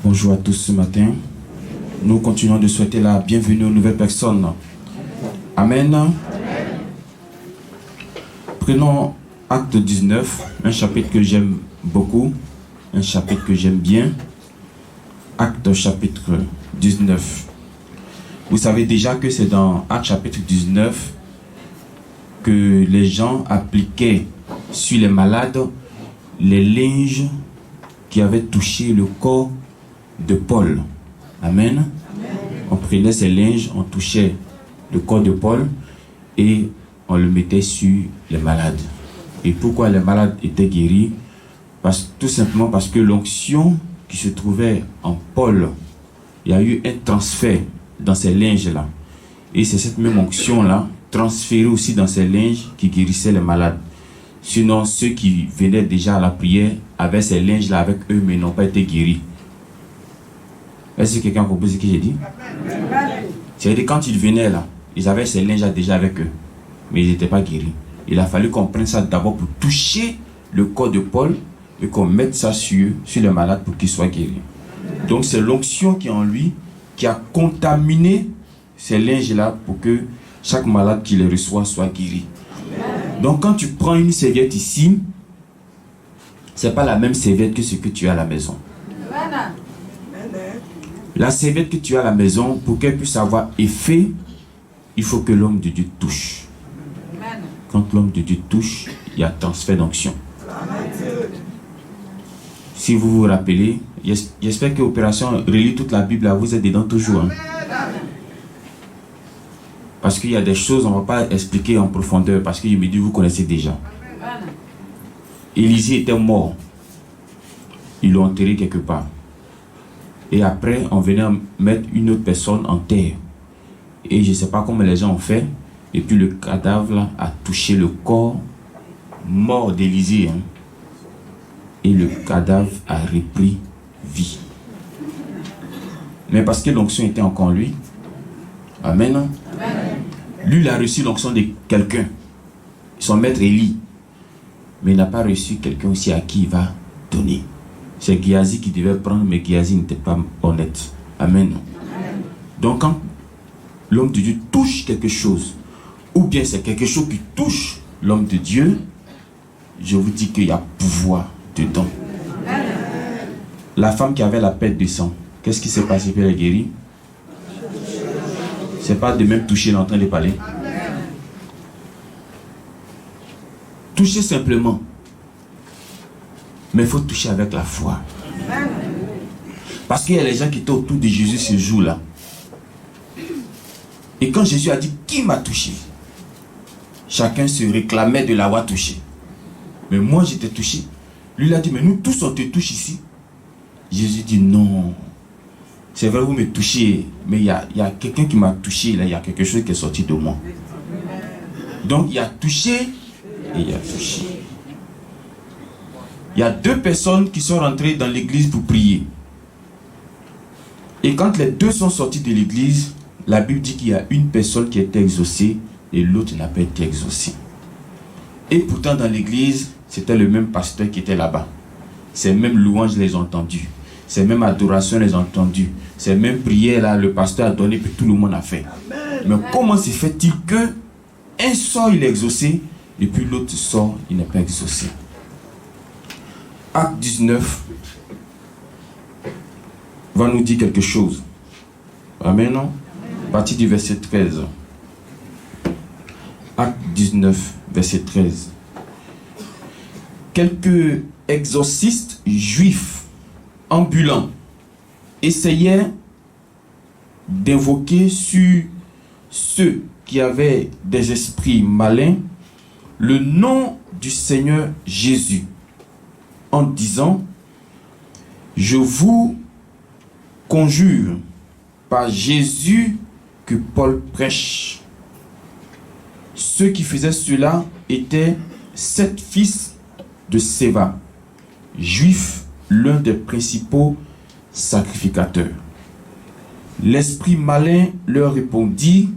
Bonjour à tous ce matin. Nous continuons de souhaiter la bienvenue aux nouvelles personnes. Amen. Prenons Acte 19, un chapitre que j'aime beaucoup, un chapitre que j'aime bien. Acte chapitre 19. Vous savez déjà que c'est dans Acte chapitre 19 que les gens appliquaient sur les malades les linges qui avaient touché le corps de Paul. Amen. On prenait ces linges, on touchait le corps de Paul et on le mettait sur les malades. Et pourquoi les malades étaient guéris? Tout simplement parce que l'onction qui se trouvait en Paul, il y a eu un transfert dans ces linges-là. Et c'est cette même onction-là, transférée aussi dans ces linges, qui guérissait les malades. Sinon, ceux qui venaient déjà à la prière avaient ces linges-là avec eux, mais n'ont pas été guéris. Est-ce que quelqu'un a compris ce que j'ai dit? C'est-à-dire quand ils venaient là, ils avaient ces linges-là déjà avec eux, mais ils n'étaient pas guéris. Il a fallu qu'on prenne ça d'abord pour toucher le corps de Paul et qu'on mette ça sur les malades pour qu'ils soient guéris. Donc c'est l'onction qui est en lui qui a contaminé ces linges-là pour que chaque malade qui les reçoit soit guéri. Donc quand tu prends une serviette ici, c'est pas la même serviette que ce que tu as à la maison. La serviette que tu as à la maison, pour qu'elle puisse avoir effet, il faut que l'homme de Dieu touche. Quand l'homme de Dieu touche, il y a transfert d'onction. Si vous vous rappelez, j'espère que l'opération relit toute la Bible, là, vous êtes dedans toujours. Hein? Parce qu'il y a des choses, on ne va pas expliquer en profondeur, parce que je me dis, vous connaissez déjà. Élisée était mort. Ils l'ont enterré quelque part. Et après, on venait mettre une autre personne en terre. Et je ne sais pas comment les gens ont fait. Et puis le cadavre là, a touché le corps mort d'Élisée. Hein. Et le cadavre a repris vie. Mais parce que l'onction était encore en lui. Amen. Amen. Lui, il a reçu l'onction de quelqu'un. Son maître Élie. Mais il n'a pas reçu quelqu'un aussi à qui il va donner. C'est Géasi qui devait prendre, mais Géasi n'était pas honnête. Amen. Amen. Donc quand l'homme de Dieu touche quelque chose, ou bien c'est quelque chose qui touche l'homme de Dieu, je vous dis qu'il y a pouvoir dedans. Amen. La femme qui avait la perte de sang, qu'est-ce qui s'est passé pour la guérir? C'est pas de même toucher, en train de parler. Amen. Toucher simplement. Mais il faut toucher avec la foi. Parce qu'il y a les gens qui étaient autour de Jésus ce jour-là. Et quand Jésus a dit, qui m'a touché? Chacun se réclamait de l'avoir touché. Mais moi, j'étais touché. Lui, il a dit, mais nous tous, on te touche ici. Jésus dit, non. C'est vrai, vous me touchez, mais il y a quelqu'un qui m'a touché. Là, il y a quelque chose qui est sorti de moi. Donc, il y a touché et il y a touché. Il y a deux personnes qui sont rentrées dans l'église pour prier. Et quand les deux sont sortis de l'église, la Bible dit qu'il y a une personne qui a été exaucée et l'autre n'a pas été exaucée. Et pourtant dans l'église, c'était le même pasteur qui était là-bas. Ces mêmes louanges les ont entendues. Ces mêmes adorations les ont entendues. Ces mêmes prières là, le pasteur a donné puis tout le monde a fait. Mais comment se fait-il que un sort il est exaucé et puis l'autre sort il n'est pas exaucé? Acte 19 va nous dire quelque chose. Amen. À partir du verset 13. Acte 19, verset 13. Quelques exorcistes juifs ambulants essayaient d'invoquer sur ceux qui avaient des esprits malins le nom du Seigneur Jésus, en disant, je vous conjure par Jésus que Paul prêche. Ceux qui faisaient cela étaient 7 fils de Séva, juifs, l'un des principaux sacrificateurs. L'esprit malin leur répondit,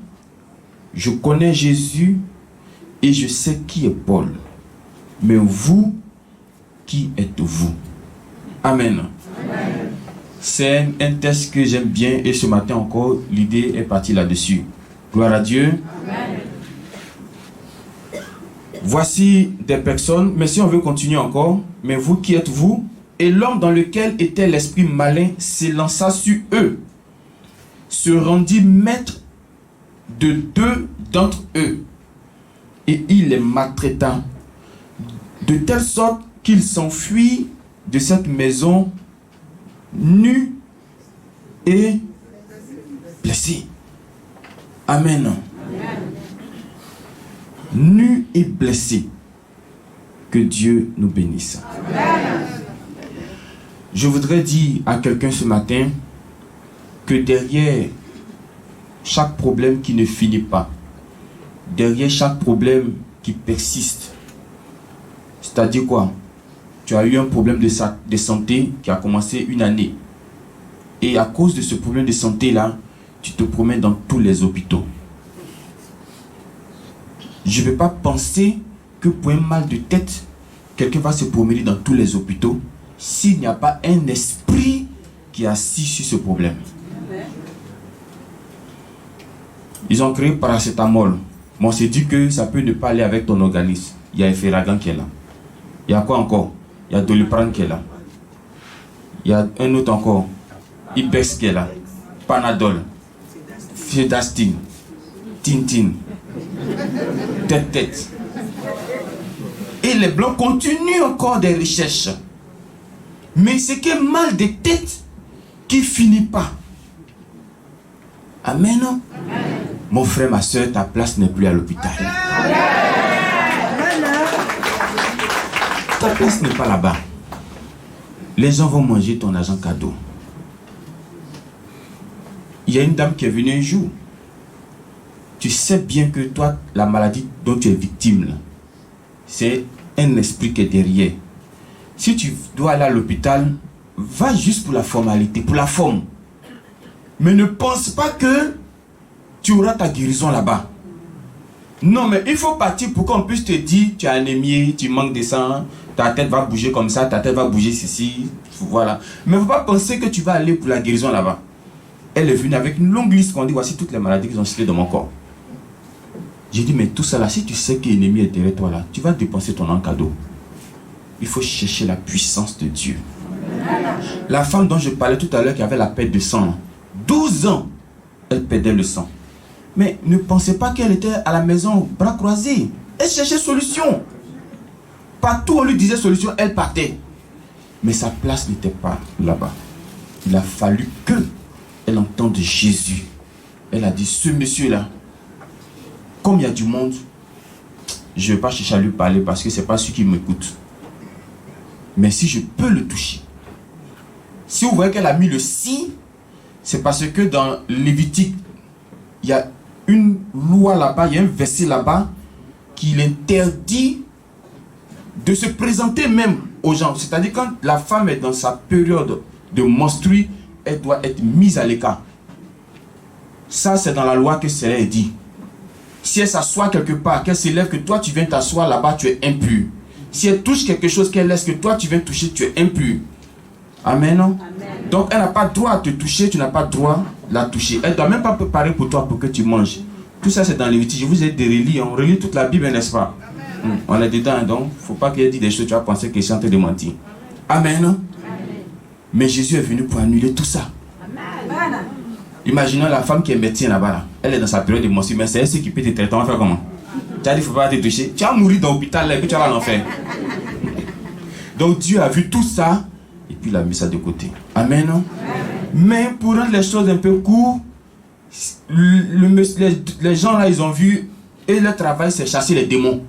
je connais Jésus et je sais qui est Paul, mais vous, qui êtes-vous? Amen. Amen. C'est un texte que j'aime bien et ce matin encore, l'idée est partie là-dessus. Gloire à Dieu. Amen. Voici des personnes, mais si on veut continuer encore, mais vous qui êtes vous, et l'homme dans lequel était l'esprit malin s'élança sur eux, se rendit maître de 2 d'entre eux, et il les maltraita, de telle sorte qu'ils s'enfuient de cette maison nus et blessés. Amen. Nus et blessés. Que Dieu nous bénisse. Amen. Je voudrais dire à quelqu'un ce matin que derrière chaque problème qui ne finit pas, derrière chaque problème qui persiste, c'est-à-dire quoi? Tu as eu un problème de santé qui a commencé une année. Et à cause de ce problème de santé-là, tu te promènes dans tous les hôpitaux. Je ne vais pas penser que pour un mal de tête, quelqu'un va se promener dans tous les hôpitaux s'il n'y a pas un esprit qui est assis sur ce problème. Ils ont créé paracétamol. Mais on s'est dit que ça peut ne pas aller avec ton organisme. Il y a Efferalgan qui est là. Il y a quoi encore? Il y a Doliprane qui est là. Il y a un autre encore. Ibex qui est là. Panadol. Fiedastine. Tintin. Tête. Et les blancs continuent encore des recherches. Mais c'est que mal de tête qui finit pas. Amen. Amen. Mon frère, ma soeur, ta place n'est plus à l'hôpital. Ta place n'est pas là-bas. Les gens vont manger ton argent cadeau. Il y a une dame qui est venue un jour. Tu sais bien que toi, la maladie dont tu es victime, là, c'est un esprit qui est derrière. Si tu dois aller à l'hôpital, va juste pour la formalité, pour la forme. Mais ne pense pas que tu auras ta guérison là-bas. Non, mais il faut partir pour qu'on puisse te dire, tu es anémié, tu manques de sang, ta tête va bouger comme ça, ta tête va bouger ceci, voilà. Mais il ne faut pas penser que tu vas aller pour la guérison là-bas. Elle est venue avec une longue liste qu'on dit, voici toutes les maladies qui sont citées dans mon corps. J'ai dit, mais tout ça là, si tu sais que l'ennemi est derrière toi là, tu vas dépenser ton en cadeau. Il faut chercher la puissance de Dieu. La femme dont je parlais tout à l'heure qui avait la perte de sang, 12 ans, elle perdait le sang. Mais ne pensez pas qu'elle était à la maison, bras croisés. Elle cherchait solution. Partout on lui disait solution, elle partait. Mais sa place n'était pas là-bas. Il a fallu qu'elle entende Jésus. Elle a dit, ce monsieur-là, comme il y a du monde, je ne vais pas chercher à lui parler parce que ce n'est pas celui qui m'écoute. Mais si je peux le toucher. Si vous voyez qu'elle a mis le si, c'est parce que dans Lévitique, il y a une loi là-bas, il y a un verset là-bas qui l'interdit de se présenter même aux gens. C'est-à-dire quand la femme est dans sa période de menstrue, elle doit être mise à l'écart. Ça, c'est dans la loi que cela est dit. Si elle s'assoit quelque part, qu'elle s'élève, que toi tu viens t'asseoir là-bas, tu es impur. Si elle touche quelque chose, qu'elle laisse que toi tu viens toucher, tu es impur. Amen. Amen. Donc elle n'a pas droit à te toucher, tu n'as pas droit à la toucher. Elle ne doit même pas préparer pour toi pour que tu manges. Tout ça c'est dans les Lévitique. Je vous ai des relis, on relit toute la Bible, n'est-ce pas? On est dedans, donc il ne faut pas qu'elle dise des choses, tu vas penser qu'elle est en train de mentir. Amen. Amen. Mais Jésus est venu pour annuler tout ça. Amen. Imaginons la femme qui est médecin là-bas, là. Elle est dans sa période de menstruation, mais c'est elle qui peut te traiter, on va faire comment? Tu as dit, il ne faut pas te toucher. Tu vas mourir dans l'hôpital là, et puis tu vas en enfer. Donc Dieu a vu tout ça, et puis il a mis ça de côté. Amen. Amen. Mais pour rendre les choses un peu courtes, les gens là, ils ont vu, et leur travail c'est chasser les démons.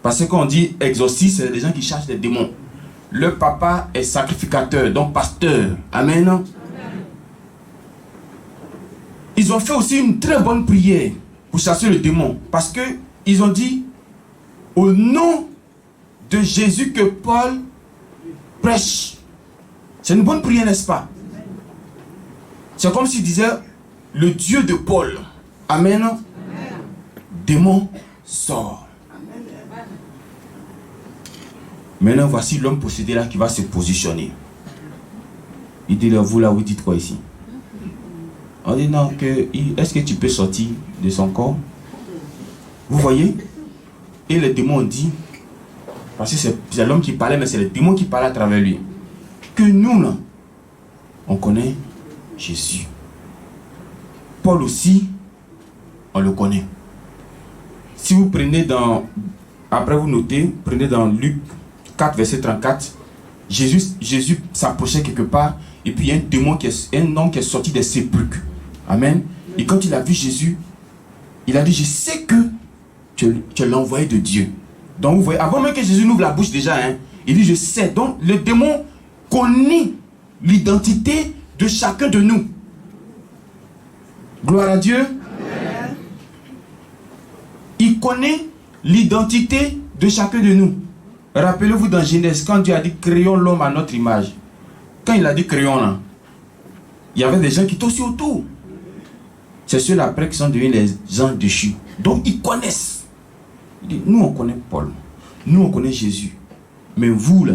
Parce qu'on dit exorciste, c'est des gens qui chassent les démons. Le papa est sacrificateur, donc pasteur. Amen. Amen. Ils ont fait aussi une très bonne prière pour chasser le démon. Parce qu'ils ont dit, au nom de Jésus que Paul prêche. C'est une bonne prière, n'est-ce pas? C'est comme s'il disait, le Dieu de Paul. Amen. Amen. Démon sort. Amen. Maintenant, voici l'homme possédé là qui va se positionner. Il dit, vous là, vous dites quoi ici? On dit, non, est-ce que tu peux sortir de son corps? Vous voyez? Et les démons ont dit, parce que c'est l'homme qui parlait, mais c'est les démons qui parlaient à travers lui, que nous, là, on connaît Jésus. Paul aussi, on le connaît. Si vous prenez après vous notez, prenez dans Luc 4, verset 34, Jésus s'approchait quelque part, et puis il y a un homme qui est sorti des sépulcres. Amen. Et quand il a vu Jésus, il a dit, je sais que tu es l'envoyé de Dieu. Donc vous voyez, avant même que Jésus n'ouvre la bouche déjà, il dit, je sais. Donc le démon connaît l'identité de chacun de nous. Gloire à Dieu. Amen. Il connaît l'identité de chacun de nous. Rappelez-vous dans Genèse, quand Dieu a dit créons l'homme à notre image. Quand il a dit créons là, il y avait des gens qui étaient aussi autour. C'est ceux-là après qui sont devenus les gens déchus. Donc ils connaissent. Il dit, nous on connaît Paul. Nous on connaît Jésus. Mais vous là,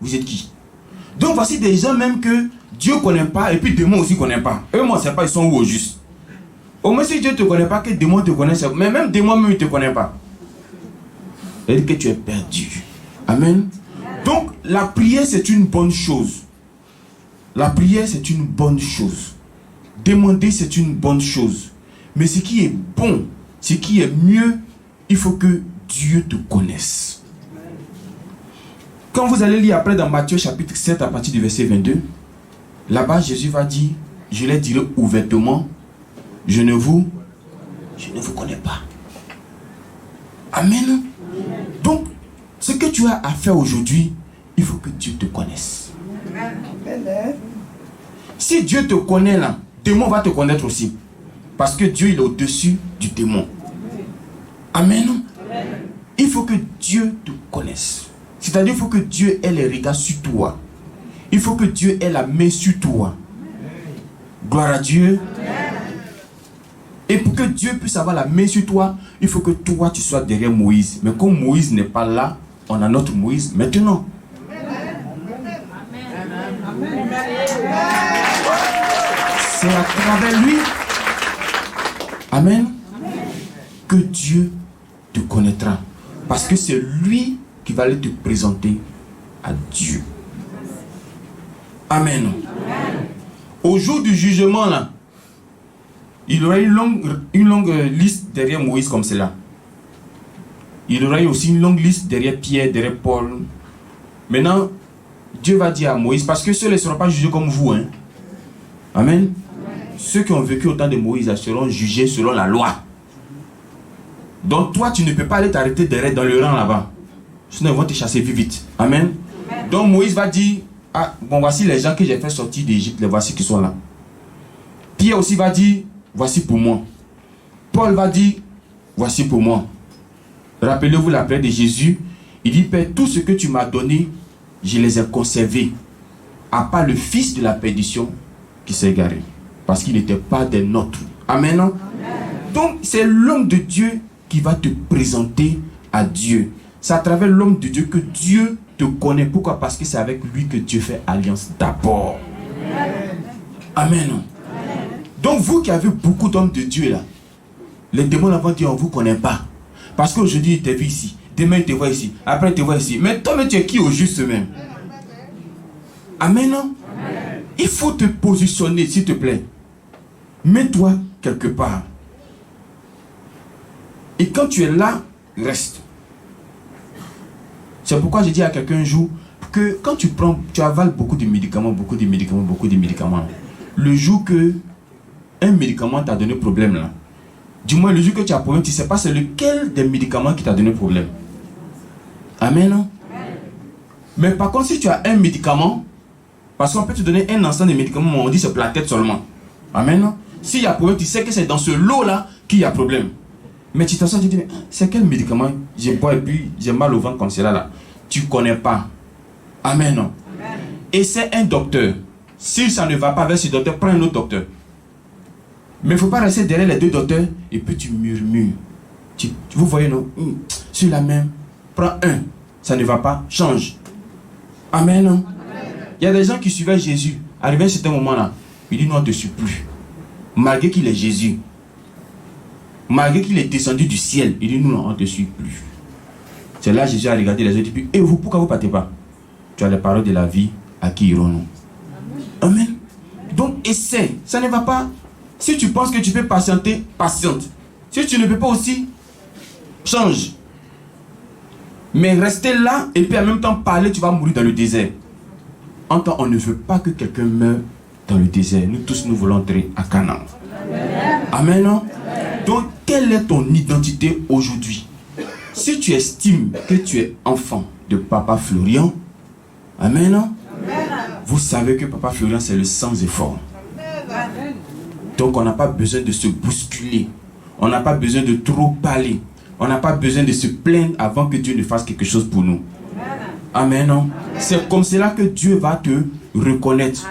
vous êtes qui? Donc voici des gens même que Dieu ne connaît pas et puis les démons aussi ne connaissent pas. Eux, moi, je ne sais pas, ils sont où au juste. Au moins, si Dieu ne te connaît pas, que les démons te connaissent, mais même les démons, même, ils ne te connaissent pas. C'est-à-dire que tu es perdu. Amen. Donc, la prière, c'est une bonne chose. La prière, c'est une bonne chose. Demander, c'est une bonne chose. Mais ce qui est bon, ce qui est mieux, il faut que Dieu te connaisse. Quand vous allez lire après dans Matthieu chapitre 7 à partir du verset 22, là-bas Jésus va dire, je les dirai ouvertement, je ne vous connais pas. Amen. Donc, ce que tu as à faire aujourd'hui, il faut que Dieu te connaisse. Si Dieu te connaît là, le démon va te connaître aussi. Parce que Dieu il est au-dessus du démon. Amen. Il faut que Dieu te connaisse. C'est-à-dire, il faut que Dieu ait les regards sur toi. Il faut que Dieu ait la main sur toi. Gloire à Dieu. Et pour que Dieu puisse avoir la main sur toi, il faut que toi, tu sois derrière Moïse. Mais comme Moïse n'est pas là, on a notre Moïse maintenant. C'est à travers lui, amen, que Dieu te connaîtra. Parce que c'est lui qui va aller te présenter à Dieu. Amen. Au jour du jugement, là, il y aura une longue liste derrière Moïse comme cela. Il y aura aussi une longue liste derrière Pierre, derrière Paul. Maintenant, Dieu va dire à Moïse, parce que ceux-là ne seront pas jugés comme vous. Amen. Amen. Ceux qui ont vécu au temps de Moïse seront jugés selon la loi. Donc toi, tu ne peux pas aller t'arrêter derrière dans le rang là-bas. Sinon, ils vont te chasser vite. Amen. Amen. Donc Moïse va dire, ah, bon, voici les gens que j'ai fait sortir d'Égypte, les voici qui sont là. Pierre aussi va dire, voici pour moi. Paul va dire, voici pour moi. Rappelez-vous la prière de Jésus. Il dit, Père, tout ce que tu m'as donné, je les ai conservés. À part le fils de la perdition qui s'est égaré. Parce qu'il n'était pas des nôtres. Amen. Amen. Donc, c'est l'homme de Dieu qui va te présenter à Dieu. C'est à travers l'homme de Dieu que Dieu te connaît. Pourquoi? Parce que c'est avec lui que Dieu fait alliance d'abord. Amen. Amen. Donc vous qui avez beaucoup d'hommes de Dieu là, les démons vont dire on ne vous connaît pas. Parce qu'aujourd'hui il te vu ici, demain il te voit ici, après il te voit ici. Mais toi, tu es qui au juste même? Amen. Amen. Il faut te positionner s'il te plaît. Mets-toi quelque part. Et quand tu es là, reste. C'est pourquoi j'ai dit à quelqu'un un jour que quand tu avales beaucoup de médicaments, le jour que un médicament t'a donné problème là, du moins le jour que tu as problème, tu ne sais pas c'est lequel des médicaments qui t'a donné problème. Amen. Amen. Mais par contre, si tu as un médicament, parce qu'on peut te donner un ensemble de médicaments, mais on dit c'est pour la tête seulement. Amen. S'il y a problème, tu sais que c'est dans ce lot là qu'il y a problème. Mais tu t'assois, tu dis, c'est quel médicament? Je bois et puis j'ai mal au ventre comme cela là. Tu ne connais pas. Amen. Amen. Et c'est un docteur. Si ça ne va pas avec ce docteur, prends un autre docteur. Mais il ne faut pas rester derrière les deux docteurs et puis tu murmures. Vous voyez, non? Sur la même, prends un. Ça ne va pas, change. Amen. Il y a des gens qui suivaient Jésus. Arrivé à un certain moment-là, il dit non, on ne te suit plus. Malgré qu'il est Jésus, malgré qu'il est descendu du ciel, il dit non, on ne te suit plus. C'est là Jésus a regardé les autres et dit, et vous, pourquoi vous ne partez pas? Tu as les paroles de la vie, à qui irons-nous? Amen. Donc essaie, ça ne va pas. Si tu penses que tu peux patienter, patiente. Si tu ne peux pas aussi, change. Mais rester là et puis en même temps parler, tu vas mourir dans le désert. En temps, on ne veut pas que quelqu'un meure dans le désert. Nous tous, nous voulons entrer à Canaan. Amen, non? Donc, quelle est ton identité aujourd'hui? Si tu estimes que tu es enfant de Papa Florian, amen, non? Vous savez que Papa Florian, c'est le sans effort. Donc, on n'a pas besoin de se bousculer. On n'a pas besoin de trop parler. On n'a pas besoin de se plaindre avant que Dieu ne fasse quelque chose pour nous. Amen, non? C'est comme cela que Dieu va te reconnaître.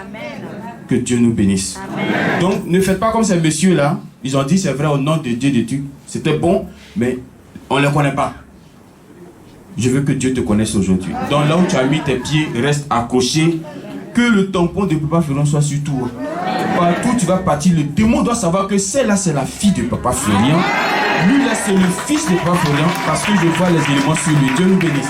Que Dieu nous bénisse. Amen. Donc, ne faites pas comme ces messieurs-là. Ils ont dit, c'est vrai, au nom de Dieu, de Dieu. C'était bon, mais on ne les connaît pas. Je veux que Dieu te connaisse aujourd'hui. Donc, là où tu as mis tes pieds, reste accroché. Que le tampon de Papa Florian soit sur toi. Partout où tu vas partir, le démon doit savoir que celle-là, c'est la fille de Papa Florian. Lui, là, c'est le fils de Papa Florian. Parce que je vois les éléments sur lui. Dieu nous bénisse.